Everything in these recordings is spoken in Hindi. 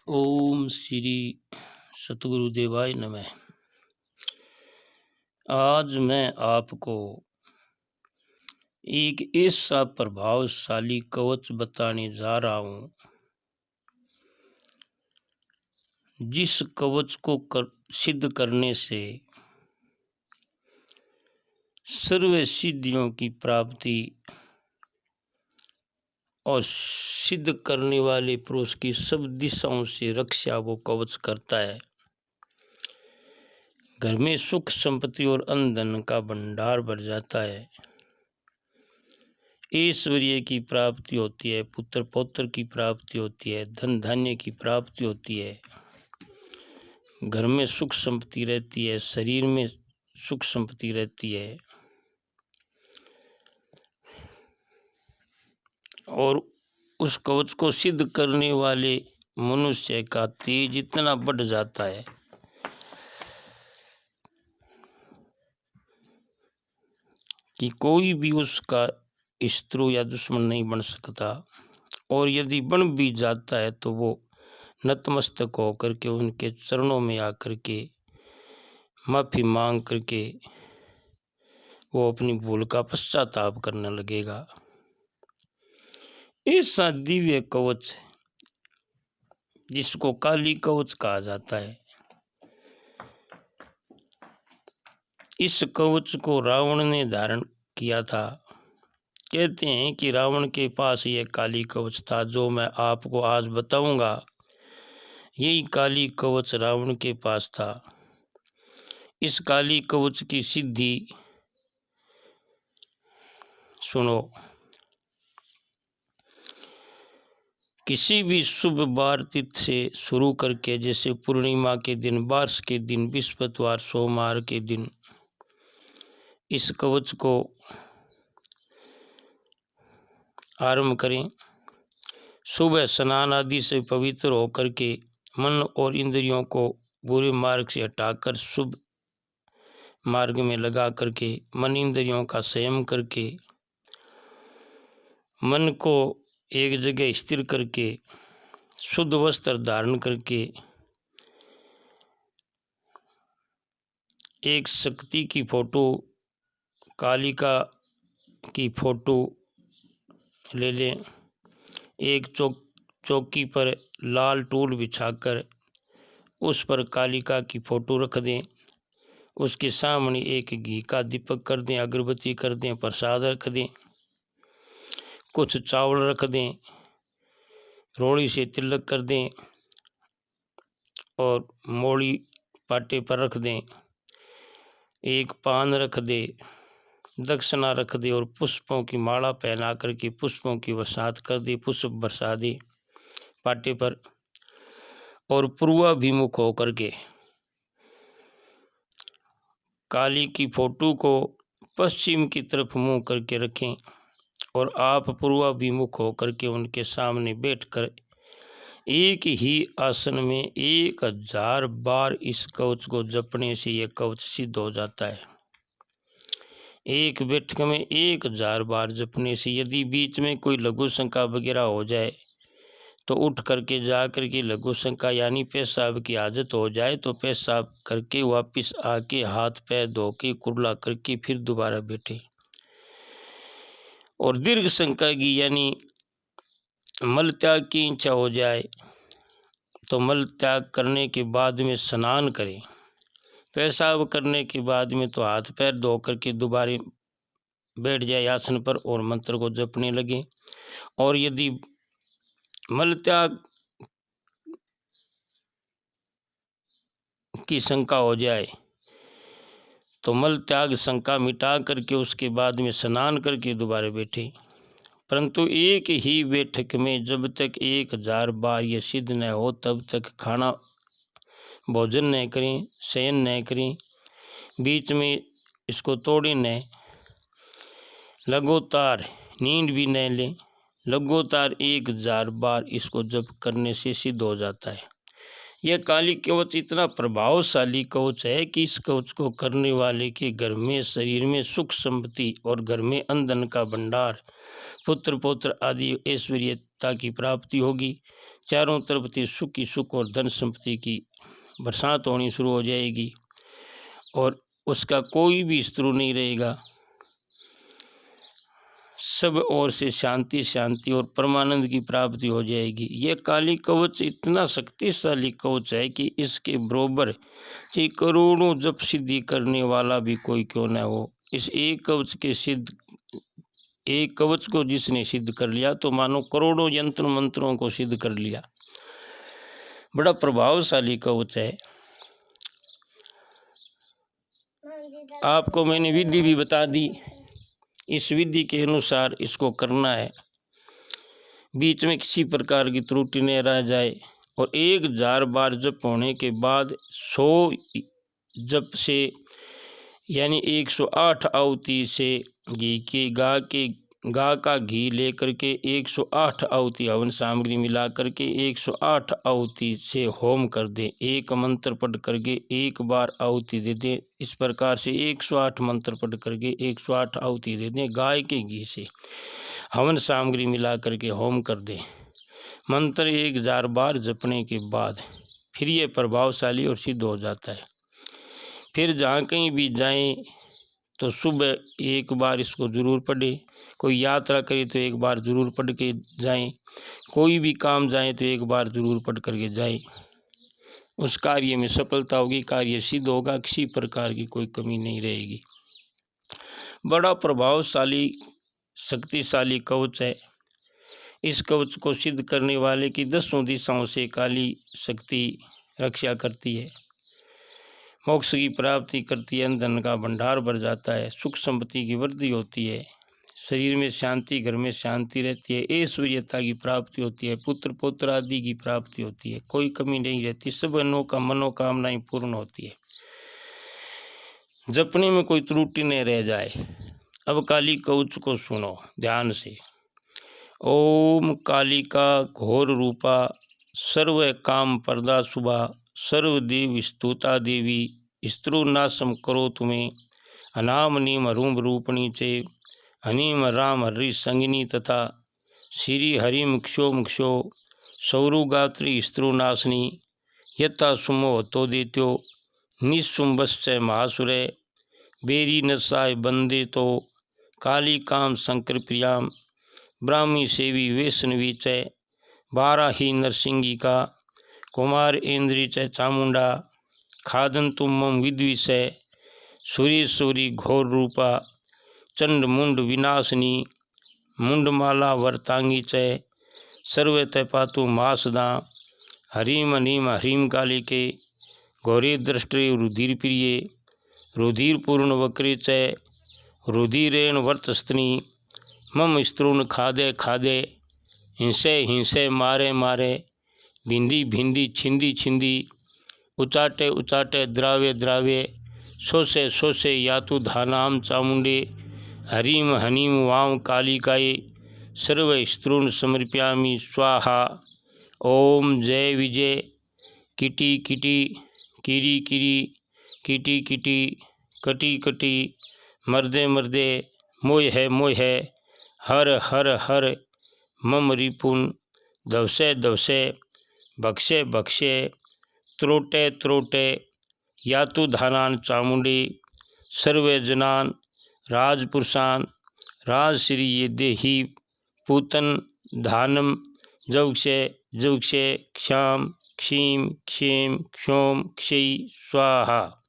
ओम श्री सतगुरुदेवाय नमः। आज मैं आपको एक ऐसा प्रभावशाली कवच बताने जा रहा हूँ जिस कवच को सिद्ध करने से सर्व सिद्धियों की प्राप्ति और सिद्ध करने वाले पुरुष की सब दिशाओं से रक्षा वो कवच करता है। घर में सुख संपत्ति और अन्न धन का भंडार बढ़ जाता है। ऐश्वर्य की प्राप्ति होती है, पुत्र पौत्र की प्राप्ति होती है, धन धान्य की प्राप्ति होती है। घर में सुख संपत्ति रहती है, शरीर में सुख संपत्ति रहती है और उस कवच को सिद्ध करने वाले मनुष्य का तेज इतना बढ़ जाता है कि कोई भी उसका शत्रु या दुश्मन नहीं बन सकता, और यदि बन भी जाता है तो वो नतमस्तक होकर के उनके चरणों में आकर के माफ़ी मांग करके वो अपनी भूल का पश्चाताप करने लगेगा। ऐसा दिव्य कवच जिसको काली कवच कहा जाता है, इस कवच को रावण ने धारण किया था। कहते हैं कि रावण के पास यह काली कवच था जो मैं आपको आज बताऊंगा। यही काली कवच रावण के पास था। इस काली कवच की सिद्धि सुनो। किसी भी शुभ वार तिथि से शुरू करके, जैसे पूर्णिमा के दिन, बार्ष के दिन, बृहस्पतिवार, सोमवार के दिन इस कवच को आरंभ करें। सुबह स्नान आदि से पवित्र होकर के मन और इंद्रियों को बुरे मार्ग से हटाकर शुभ मार्ग में लगा करके मन इंद्रियों का संयम करके मन को एक जगह स्थिर करके शुद्ध वस्त्र धारण करके एक शक्ति की फोटो, कालिका की फोटो ले लें। एक चौकी पर लाल टूल बिछाकर उस पर कालिका की फोटो रख दें। उसके सामने एक घी का दीपक कर दें, अगरबत्ती कर दें, प्रसाद रख दें, कुछ चावल रख दें, रोड़ी से तिलक कर दें और मोड़ी पाटे पर रख दें। एक पान रख दे, दक्षिणा रख दे और पुष्पों की माला पहना करके पुष्पों की बरसात कर दे। पुष्प बरसा दे पाटे पर और पूर्वाभिमुख होकर के काली की फोटो को पश्चिम की तरफ मुंह करके रखें और आप पूर्वाभिमुख होकर के उनके सामने बैठकर एक ही आसन में 1000 बार इस कवच को जपने से यह कवच सिद्ध हो जाता है। एक बैठक में 1000 बार जपने से यदि बीच में कोई लघु शंका वगैरह हो जाए तो उठ करके जा करके लघु शंका यानी पेशाब की आदत हो जाए तो पेशाब करके वापस आके हाथ पैर धो के कुर्ला करके फिर दोबारा बैठे। और दीर्घ शंका की यानी मल त्याग की इच्छा हो जाए तो मल त्याग करने के बाद में स्नान करें। पेशाब करने के बाद में तो हाथ पैर धो करके दोबारा बैठ जाए आसन पर और मंत्र को जपने लगे। और यदि मल त्याग की शंका हो जाए तो मल त्याग शंका मिटा करके उसके बाद में स्नान करके दोबारा बैठे। परंतु एक ही बैठक में जब तक 1000 बार यह सिद्ध न हो तब तक खाना भोजन न करें, शयन न करें, बीच में इसको तोड़ें न, लगातार नींद भी न लें। लगातार 1000 बार इसको जप करने से सिद्ध हो जाता है। यह काली कवच इतना प्रभावशाली कवच है कि इस कवच को करने वाले के घर में, शरीर में सुख संपत्ति और घर में अन्न धन का भंडार, पुत्र पौत्र आदि ऐश्वर्यता की प्राप्ति होगी। चारों तरफ से सुख ही सुख और धन संपत्ति की बरसात होनी शुरू हो जाएगी और उसका कोई भी शत्रु नहीं रहेगा। सब ओर से शांति शांति और परमानंद की प्राप्ति हो जाएगी। यह काली कवच इतना शक्तिशाली कवच है कि इसके बरोबर चाहे करोड़ों जप सिद्धि करने वाला भी कोई क्यों न हो, इस एक कवच को जिसने सिद्ध कर लिया तो मानो करोड़ों यंत्र मंत्रों को सिद्ध कर लिया। बड़ा प्रभावशाली कवच है। आपको मैंने विधि भी बता दी, इस विधि के अनुसार इसको करना है। बीच में किसी प्रकार की त्रुटि न रह जाए और 1000 बार जप होने के बाद 100 जप से यानी 108 आहुति से घी के गा का घी लेकर के 108 आहुति हवन सामग्री मिला करके 108 आहुति से होम कर दें। एक मंत्र पढ़ करके एक बार आहुति दे दें। इस प्रकार से 108 मंत्र पढ़ करके 108 आहुति दे दें। गाय के घी से हवन सामग्री मिला करके होम कर दें। मंत्र 1000 बार जपने के बाद फिर ये प्रभावशाली और सिद्ध हो जाता है। फिर जहाँ कहीं भी जाएं तो सुबह एक बार इसको ज़रूर पढ़ें। कोई यात्रा करे तो एक बार ज़रूर पढ़ के जाएं। कोई भी काम जाएं तो एक बार ज़रूर पढ़ करके जाएं। उस कार्य में सफलता होगी, कार्य सिद्ध होगा, किसी प्रकार की कोई कमी नहीं रहेगी। बड़ा प्रभावशाली शक्तिशाली कवच है। इस कवच को सिद्ध करने वाले की 10 दिशाओं से काली शक्ति रक्षा करती है, मोक्ष की प्राप्ति करती है, धन का भंडार बढ़ जाता है, सुख संपत्ति की वृद्धि होती है, शरीर में शांति, घर में शांति रहती है, ऐश्वर्यता की प्राप्ति होती है, पुत्र पौत्र आदि की प्राप्ति होती है, कोई कमी नहीं रहती, सब मनोकामनाएं पूर्ण होती है, जपने में कोई त्रुटि नहीं रह जाए। अब काली कवच को सुनो ध्यान से। ओम कालिका घोर रूपा सर्व काम प्रदा शुभा सर्वदेव स्तुता देवी स्त्रुनाशम करो तुम्हें अनाम नीम हरूम रूपणी चे हनीम राम हरि संगिनी तथा श्री हरिम क्षो सौरुगात्री स्त्रुनाशनी यथा सुमो तो देत्यो निस्सुम्बश्च महासुरे बेरी नसाय बंदे तो काली काम शंकर प्रियाम ब्राह्मी सेवी वैष्णवी च बाराही नरसिंगी का कुमार इंद्री च चामुंडा खादन तुम विद्विषय सूर्येश्वरी घोर रूपा चंड मुंड विनाशनी मुंडमाला वरतांगी च सर्वत पातु मासदा हरीम नीम हरीम कालिके घोरे दृष्टि रुधिर प्रिय रुधिर पूर्ण वक्रे च रुधिरेण वर्तस्तनी मम स्त्रून खादे खादे हिंसे हिंसे मारे मारे भिंदी भिंदी छिंदी छिंदी उचाटे उचाटे द्रावे द्रावे सोसे सोसे यातु धानाम चामुंडे हरीम हनीम वाम कालिकाये सर्व स्त्रून समर्प्यामि स्वाहा। ओम जय विजय किटी किटी किरी किरी किटी किटी कटी कटी मर्दे मर्दे मोह है हर हर हर मम रिपुन दवसे दवसे बक्से बक्से त्रोटे त्रोटे यातु धानान चामुंडी सर्वे जनान राजपुरुषान राजश्री ये देही पूतन धानम जौक्षे जौक्षे क्षाम क्षीम क्षीम क्षोम क्षयी स्वाहा।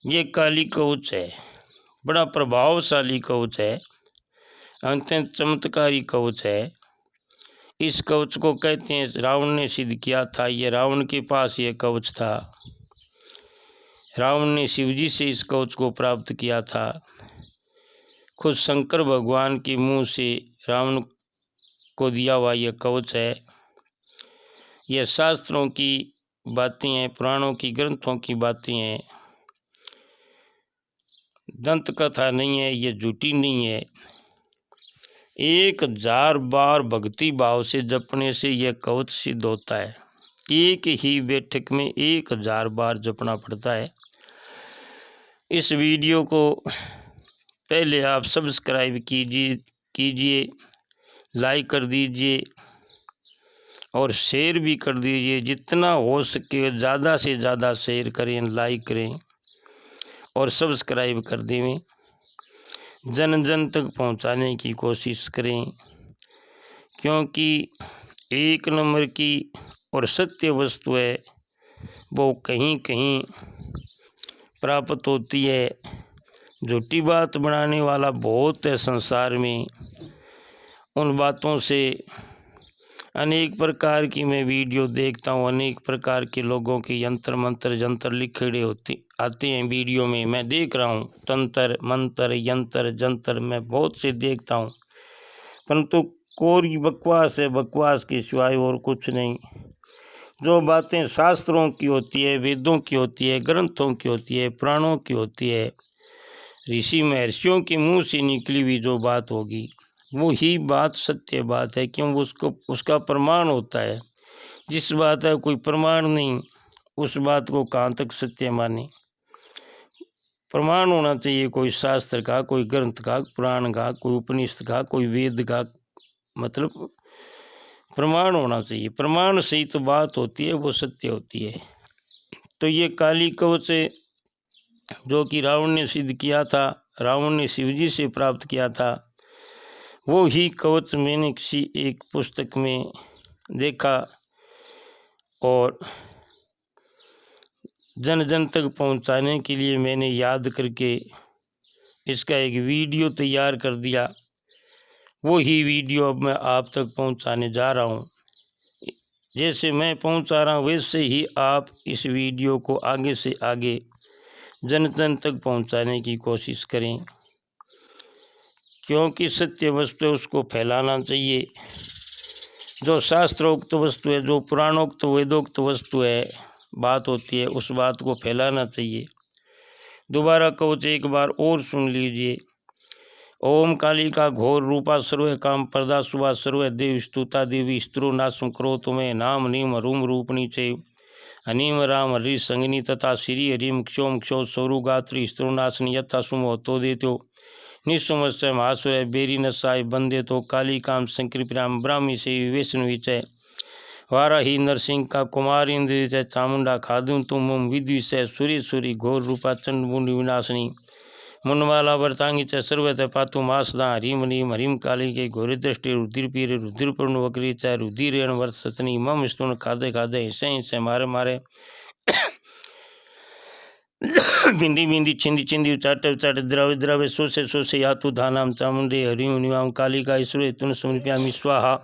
ये काली कवच है, बड़ा प्रभावशाली कवच है, अत्यंत चमत्कारी कवच है। इस कवच को कहते हैं रावण ने सिद्ध किया था। ये रावण के पास ये कवच था। रावण ने शिवजी से इस कवच को प्राप्त किया था। खुद शंकर भगवान के मुंह से रावण को दिया हुआ यह कवच है। यह शास्त्रों की बातें हैं, पुराणों की ग्रंथों की बातें हैं, दंत कथा नहीं है, ये झूठी नहीं है। 1000 बार भक्ति भाव से जपने से यह कवच सिद्ध होता है। एक ही बैठक में 1000 बार जपना पड़ता है। इस वीडियो को पहले आप सब्सक्राइब कीजिए, लाइक कर दीजिए और शेयर भी कर दीजिए। जितना हो सके ज़्यादा से ज़्यादा शेयर करें, लाइक करें और सब्सक्राइब कर दें। जन जन तक पहुंचाने की कोशिश करें, क्योंकि एक नंबर की और सत्य वस्तु है वो कहीं कहीं प्राप्त होती है। झूठी बात बनाने वाला बहुत है संसार में। उन बातों से अनेक प्रकार की मैं वीडियो देखता हूँ, अनेक प्रकार के लोगों के यंत्र मंत्र जंतर लिखे आते हैं वीडियो में। मैं देख रहा हूँ तंत्र मंत्र यंत्र जंतर मैं बहुत से देखता हूँ, परंतु कोरी बकवास है, बकवास के सिवाय और कुछ नहीं। जो बातें शास्त्रों की होती है, वेदों की होती है, ग्रंथों की होती है, पुराणों की होती है, ऋषि महर्षियों के मुंह से निकली हुई जो बात होगी वो ही बात सत्य बात है, क्यों उसका प्रमाण होता है। जिस बात का कोई प्रमाण नहीं उस बात को कहाँ तक सत्य माने। प्रमाण होना चाहिए, कोई शास्त्र का, कोई ग्रंथ का, पुराण का, कोई उपनिषद का, कोई वेद का, मतलब प्रमाण होना चाहिए। प्रमाण से ही तो बात होती है, वो सत्य होती है। तो ये काली कवच जो कि रावण ने सिद्ध किया था, रावण ने शिवजी से प्राप्त किया था, वो ही कवच मैंने किसी एक पुस्तक में देखा और जन जन तक पहुंचाने के लिए मैंने याद करके इसका एक वीडियो तैयार कर दिया। वो ही वीडियो अब मैं आप तक पहुंचाने जा रहा हूं। जैसे मैं पहुंचा रहा हूं वैसे ही आप इस वीडियो को आगे से आगे जन जन तक पहुंचाने की कोशिश करें, क्योंकि सत्य वस्तु है उसको फैलाना चाहिए। जो शास्त्रोक्त वस्तु है, जो पुराणोक्त वेदोक्त वस्तु है, बात होती है, उस बात को फैलाना चाहिए। दोबारा कवच एक बार और सुन लीजिए। ओम कालिका घोर रूपा सर्व काम प्रदा शुभा सर्व देव स्तुता देवी स्त्रो नासुम करो तुम्हें नाम नीम रूम रूपणी चे हनीम राम हरि संगनी तथा श्री हरिम क्षोम क्षो स्वरू गात्री स्त्रो नासनी यथा सुमो तो देत्यो निःसुमस्य महासुर बेरी नसाय बंदे तो काली काम संकृप्राम ब्राह्मी से वैष्णु विचय वाराही नरसिंह का कुमार इंद्र जय चामुंडा खादुम तुम विद्विषय सूरी घोर रूपा चंड मुंडी विनाशनी मुनमाला वर्तांगी च सर्वत पातु मासदा हरिम नीम हरिम काली के घोर दृष्टि रुधिर पीर रुधिर पूर्ण वक्री च रुधिर वर्त सतनी मम स्तुन खादे खादे हिस्से मारे मारे बिंदी बिंदी छिंदी छिंदी उचाटे उचाटे द्रव्य द्रव्य सोसे सोसे यातु धानाम चामुंडे हरिम निवाम कालिका ईश्वरे तुन समर्पयामि स्वाहा।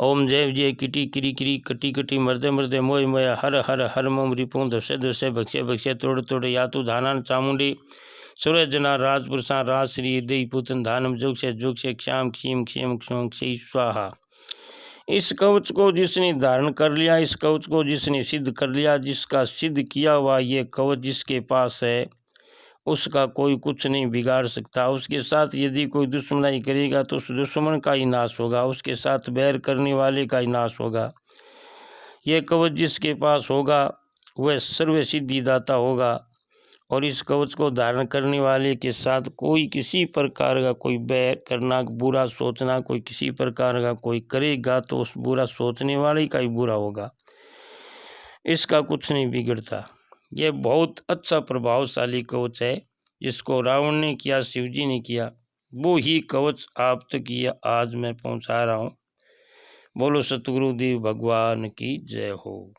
ओम जय जय किटी किरी किरी कटी कटी मर्दे मर्दे मोय मोय हर हर हर मम रिपुं धसे धसे भक्ष्य भक्ष्य तोड़ तोड़ यातु धानान चामुंडी सूर्य जना राजपुरुषा राज श्री देवी पुतन धानम जोग से क्षाम क्षीम क्षेम क्षोम क्षी स्वाहा। इस कवच को जिसने धारण कर लिया, इस कवच को जिसने सिद्ध कर लिया, जिसका सिद्ध किया हुआ ये कवच जिसके पास है उसका कोई कुछ नहीं बिगाड़ सकता। उसके साथ यदि कोई दुश्मनाई करेगा तो उस दुश्मन का ही नाश होगा, उसके साथ बैर करने वाले का ही नाश होगा। यह कवच जिसके पास होगा वह सर्व सिद्धिदाता होगा और इस कवच को धारण करने वाले के साथ कोई किसी प्रकार का कोई बैर करना, बुरा सोचना, कोई किसी प्रकार का कोई करेगा तो उस बुरा सोचने वाले का ही बुरा होगा, इसका कुछ नहीं बिगड़ता। यह बहुत अच्छा प्रभावशाली कवच है। जिसको रावण ने किया शिवजी ने किया, वो ही कवच आप तक ये आज मैं पहुंचा रहा हूँ। बोलो सतगुरुदेव भगवान की जय हो।